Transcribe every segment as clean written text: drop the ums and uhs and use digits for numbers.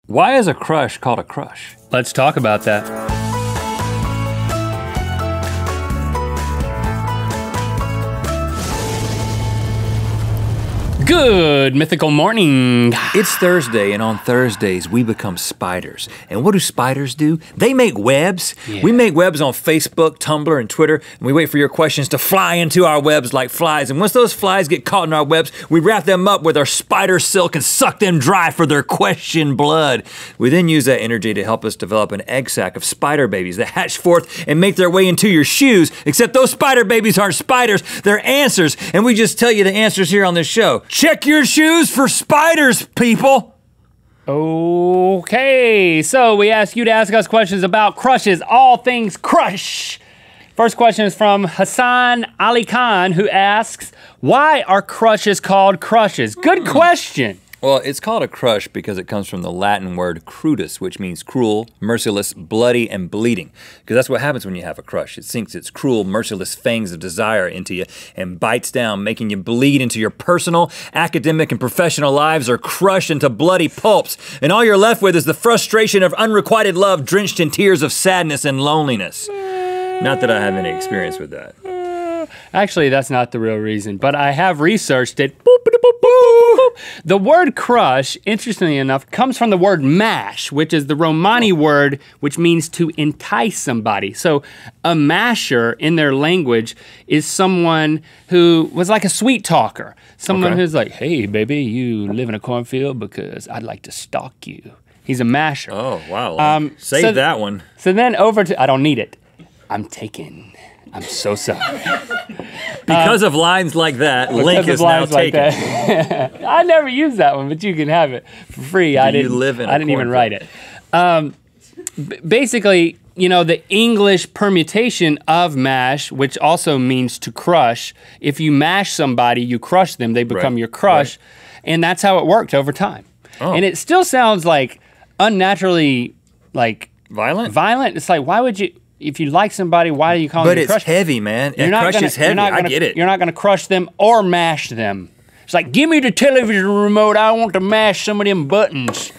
Why is a crush called a crush? Let's talk about that. Good mythical morning. It's Thursday, and on Thursdays, we become spiders. And what do spiders do? They make webs. Yeah. We make webs on Facebook, Tumblr, and Twitter, and we wait for your questions to fly into our webs like flies. And once those flies get caught in our webs, we wrap them up with our spider silk and suck them dry for their question blood. We then use that energy to help us develop an egg sac of spider babies that hatch forth and make their way into your shoes, except those spider babies aren't spiders, they're answers, and we just tell you the answers here on this show. Check your shoes for spiders, people. Okay, so we ask you to ask us questions about crushes, all things crush. First question is from Hassan Ali Khan, who asks, why are crushes called crushes? Good question. Well, it's called a crush because it comes from the Latin word crudus, which means cruel, merciless, bloody, and bleeding. Because that's what happens when you have a crush. It sinks its cruel, merciless fangs of desire into you and bites down, making you bleed into your personal, academic, and professional lives are crushed into bloody pulps. And all you're left with is the frustration of unrequited love drenched in tears of sadness and loneliness. Not that I have any experience with that. Actually, that's not the real reason, but I have researched it. The word crush, interestingly enough, comes from the word mash, which is the Romani word which means to entice somebody. So a masher in their language is someone who was like a sweet talker. Someone who's like, hey baby, you live in a cornfield because I'd like to stalk you. He's a masher. Oh, wow. Save that one. So then over to, I don't need it. I'm taken. I'm so sorry. Because of lines like that, Link is now taken. I never used that one, but you can have it for free. I didn't even write it. Basically, you know, the English permutation of mash, which also means to crush, if you mash somebody, you crush them, they become your crush, and that's how it worked over time. Oh. And it still sounds like unnaturally, like violent. It's like, why would you? If you like somebody, why do you call them your crush? But it's heavy, man. Crush is heavy, I get it. You're not gonna crush them or mash them. It's like, give me the television remote, I want to mash some of them buttons.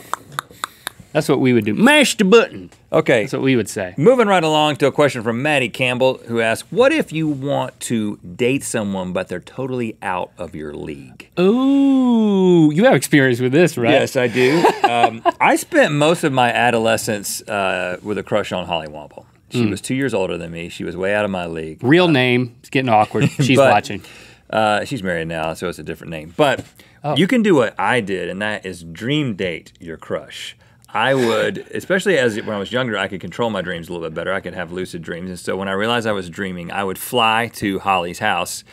That's what we would do, mash the button. Okay. That's what we would say. Moving right along to a question from Maddie Campbell, who asks, what if you want to date someone, but they're totally out of your league? Ooh, you have experience with this, right? Yes, I do. I spent most of my adolescence with a crush on Holly Womble. She was 2 years older than me. She was way out of my league. Real name, it's getting awkward. She's watching. She's married now, so it's a different name. But you can do what I did, and that is dream date your crush. I would, especially when I was younger, I could control my dreams a little bit better. I could have lucid dreams. And so when I realized I was dreaming, I would fly to Holly's house.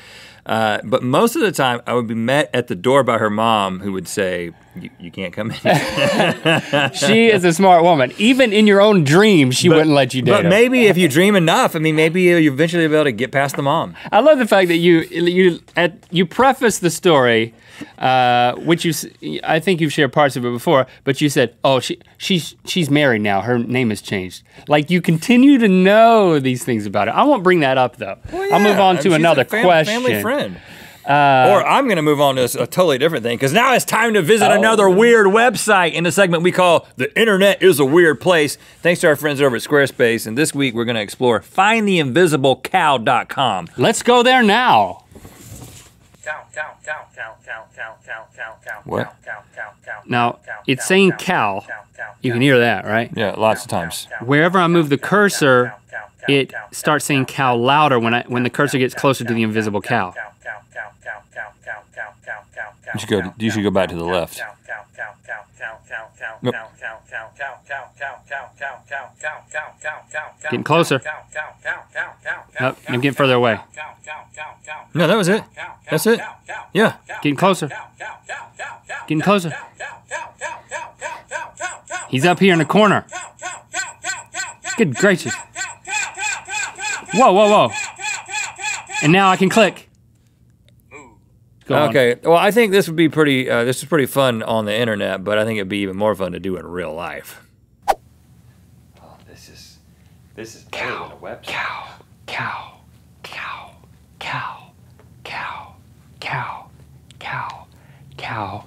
But most of the time, I would be met at the door by her mom, who would say, you can't come in. She is a smart woman. Even in your own dreams, she wouldn't let you date her. But maybe if you dream enough, I mean, maybe you eventually be able to get past the mom. I love the fact that you preface the story, which I think you've shared parts of it before, but you said, oh, she's married now. Her name has changed. Like, you continue to know these things about her. I won't bring that up, though. Well, yeah. I'll move on to another question. Family friend. Or I'm gonna move on to a totally different thing, because now it's time to visit another weird website in a segment we call The Internet is a Weird Place, thanks to our friends over at Squarespace. And this week we're gonna explore findtheinvisiblecow.com. Let's go there now. What? Now, it's saying cow. You can hear that, right? Yeah, lots of times. Wherever I move the cursor, it starts saying cow louder when the cursor gets closer to the invisible cow. You should go back to the left. Nope. Getting closer. Nope, I'm getting further away. No, that was it. That's it. Yeah. Getting closer. Getting closer. He's up here in the corner. Good gracious. Whoa, whoa, whoa. And now I can click. Okay, well, I think this would be pretty, this is pretty fun on the internet, but I think it'd be even more fun to do in real life. Oh, this is cow, a website. Cow, cow, cow, cow, cow, cow, cow, cow,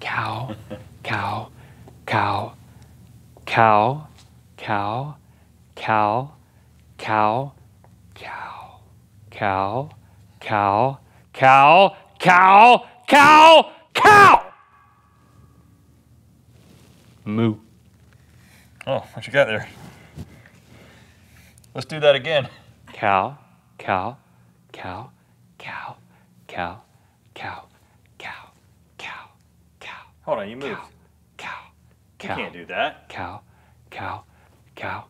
cow, cow, cow, cow, cow, cow, cow, cow, cow, cow, cow, cow, cow, cow. Moo. Oh, what you got there? Let's do that again. Cow, cow, cow, cow, cow, cow, cow, cow, cow. Hold on, you moved. Cow, You cow, can't do that. cow, cow, cow,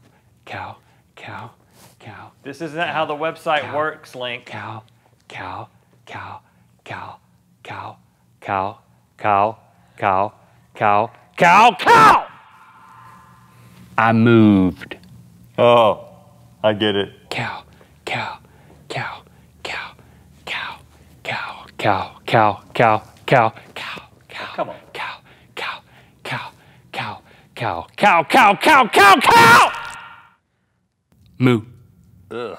cow, cow, cow. This isn't how the website works, Link. Cow, cow, cow, cow, cow, cow, cow, cow, cow, cow, cow. I moved. Oh, I get it. Cow, cow, cow, cow, cow, cow, cow, cow, cow, cow, cow, cow. Come on. Cow, cow, cow, cow, cow, cow, cow, cow, cow, cow. Moo. Ugh.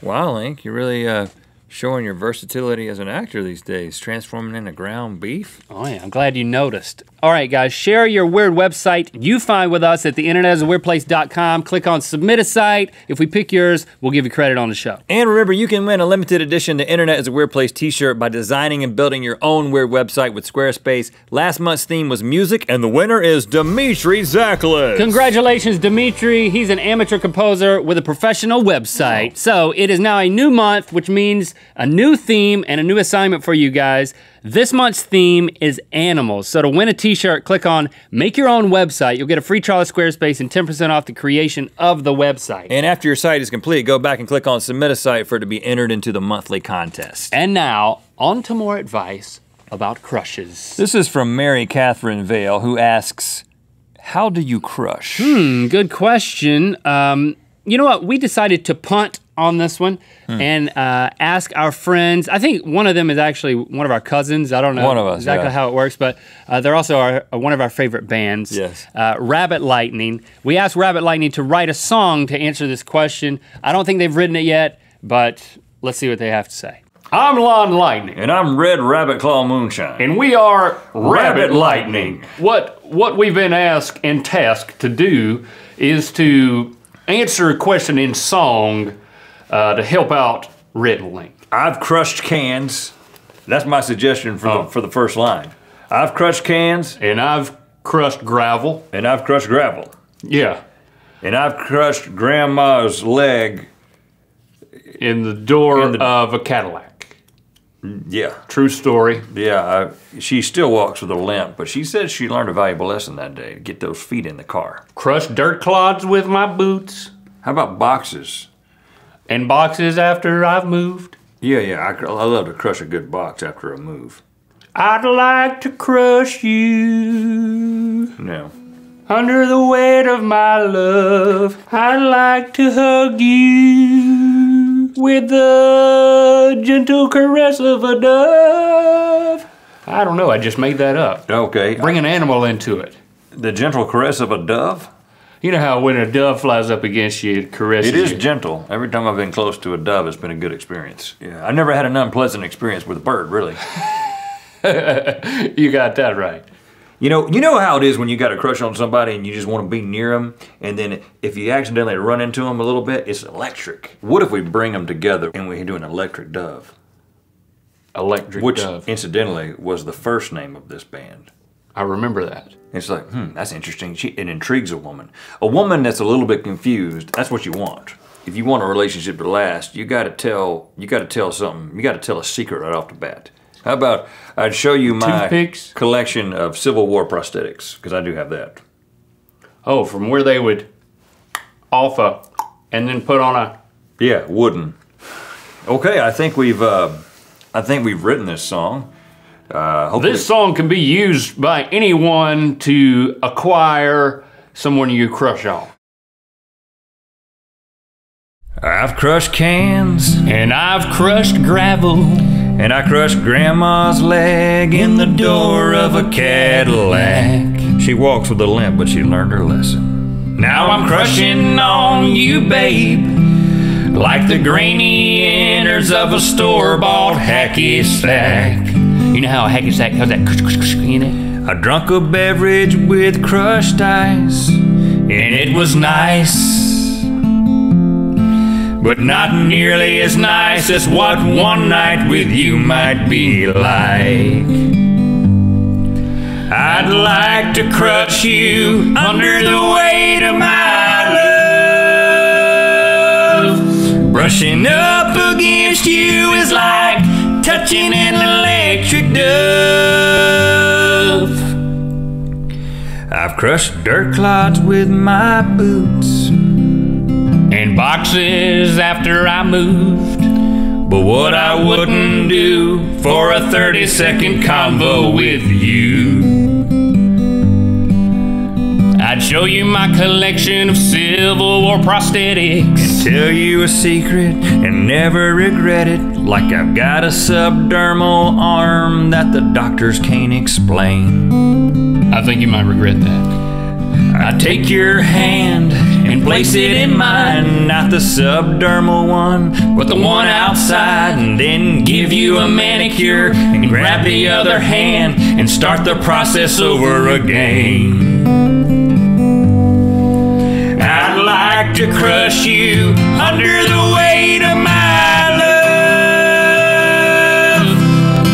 Wow, Link, you're really showing your versatility as an actor these days, transforming into ground beef. Oh yeah, I'm glad you noticed. All right, guys, share your weird website you find with us at the internetisaweirdplace.com. Click on submit a site. If we pick yours, we'll give you credit on the show. And remember, you can win a limited edition The Internet is a Weird Place t-shirt by designing and building your own weird website with Squarespace. Last month's theme was music, and the winner is Dimitri Zaklis. Congratulations, Dimitri. He's an amateur composer with a professional website. So it is now a new month, which means a new theme and a new assignment for you guys. This month's theme is animals. So to win a t-shirt, click on Make Your Own Website. You'll get a free trial of Squarespace and 10% off the creation of the website. And after your site is complete, go back and click on Submit a Site for it to be entered into the monthly contest. And now, on to more advice about crushes. This is from Mary Catherine Vale, who asks, how do you crush? Good question. You know what? We decided to punt on this one and ask our friends. I think one of them is actually one of our cousins. I don't know one of us, exactly how it works, but they're also one of our favorite bands. Yes. Rabbit Lightning. We asked Rabbit Lightning to write a song to answer this question. I don't think they've written it yet, but let's see what they have to say. I'm Lon Lightning. And I'm Red Rabbit Claw Moonshine. And we are Rabbit Lightning. What we've been asked and tasked to do is to answer a question in song to help out Rhett Link. I've crushed cans. That's my suggestion for the first line. I've crushed cans. And I've crushed gravel. And I've crushed gravel. Yeah. And I've crushed Grandma's leg. In the door of a Cadillac. Yeah. True story. Yeah, she still walks with a limp, but she said she learned a valuable lesson that day, to get those feet in the car. Crushed dirt clods with my boots. How about boxes? And boxes after I've moved. Yeah, I love to crush a good box after a move. I'd like to crush you. No. Under the weight of my love, I'd like to hug you with the gentle caress of a dove. I don't know, I just made that up. Okay. Bring an animal into it. The gentle caress of a dove? You know how when a dove flies up against you, it caresses you? It is gentle. Every time I've been close to a dove, it's been a good experience. Yeah, I never had an unpleasant experience with a bird, really. You got that right. You know how it is when you got a crush on somebody and you just want to be near them, and then if you accidentally run into them a little bit, it's electric. What if we bring them together and we do an electric dove? Electric Dove. Which, incidentally, was the first name of this band. I remember that. It's like, that's interesting. It intrigues a woman. A woman that's a little bit confused, that's what you want. If you want a relationship to last, you gotta tell something. You gotta tell a secret right off the bat. How about I'd show you my toothpicks? Collection of Civil War prosthetics, because I do have that. Oh, from where they would and then put on a... Yeah, wooden. Okay, I think we've written this song. This song can be used by anyone to acquire someone you crush on. I've crushed cans. And I've crushed gravel. And I crushed Grandma's leg in the door of a Cadillac. She walks with a limp, but she learned her lesson. Now I'm crushing on you, babe, like the grainy innards of a store-bought hacky sack. You know how how's that in it? I drank a beverage with crushed ice, and it was nice, but not nearly as nice as what one night with you might be like. I'd like to crush you under the weight of my love. Brushing up against you is like touching an electric dove. I've crushed dirt clods with my boots and boxes after I moved. But what I wouldn't do for a 30-second convo with you. I'd show you my collection of Civil War prosthetics and tell you a secret and never regret it, like I've got a subdermal arm that the doctors can't explain. I think you might regret that. I'd take your hand and place it in mine, not the subdermal one, but the one outside, and then give you a manicure and grab the other hand and start the process over again. I'd like to crush you under the weight of my love.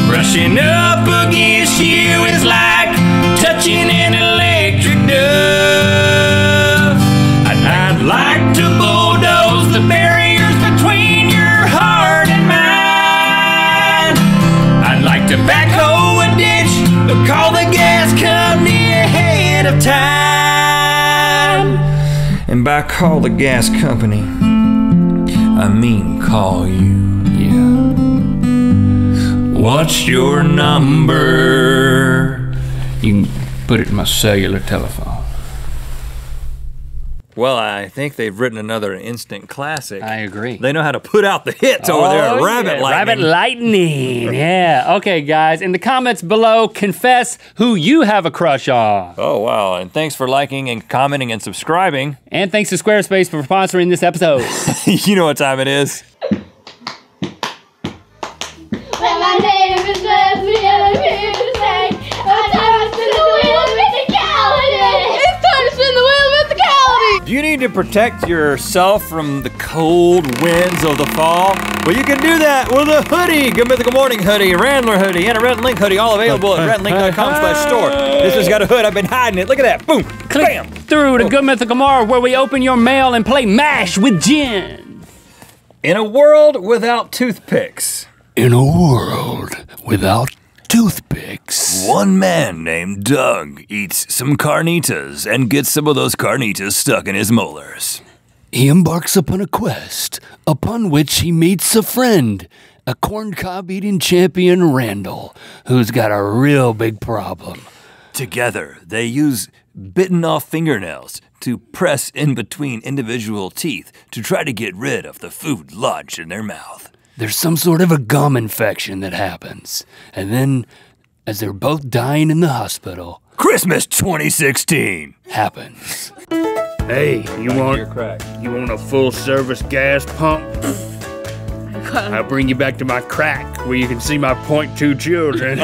Brushing up against you is like touching an electric dove. I'd like to bulldoze the barriers between your heart and mine. I'd like to backhoe a ditch, but call the gas company ahead of time. And by call the gas company, I mean call you. Yeah. What's your number? You can put it in my cellular telephone. Well, I think they've written another instant classic. I agree. They know how to put out the hits over there at Rabbit Lightning. Rabbit Lightning, yeah. Okay, guys, in the comments below, confess who you have a crush on. Oh, wow, and thanks for liking and commenting and subscribing. And thanks to Squarespace for sponsoring this episode. You know what time it is. Well, my name is Leslie, and I'm here to say, it's time to spin the wheel of mythicality! It's time to spin the wheel of mythicality! Do you need to protect yourself from the cold winds of the fall? Well, you can do that with a hoodie. Good Mythical Morning hoodie, a Randler hoodie, and a Rhett Link hoodie, all available at rhettlink.com/store. This has got a hood. I've been hiding it. Look at that. Boom. Click Bam. through to Good Mythical Morning, where we open your mail and play MASH with gin. In a world without toothpicks. In a world without toothpicks. One man named Doug eats some carnitas and gets some of those carnitas stuck in his molars. He embarks upon a quest, upon which he meets a friend, a corncob-eating champion, Randall, who's got a real big problem. Together, they use bitten-off fingernails to press in between individual teeth to try to get rid of the food lodged in their mouth. There's some sort of a gum infection that happens, and then, as they're both dying in the hospital, Christmas 2016 happens. Hey, you want a full-service gas pump? I'll bring you back to my crack where you can see my .2 children.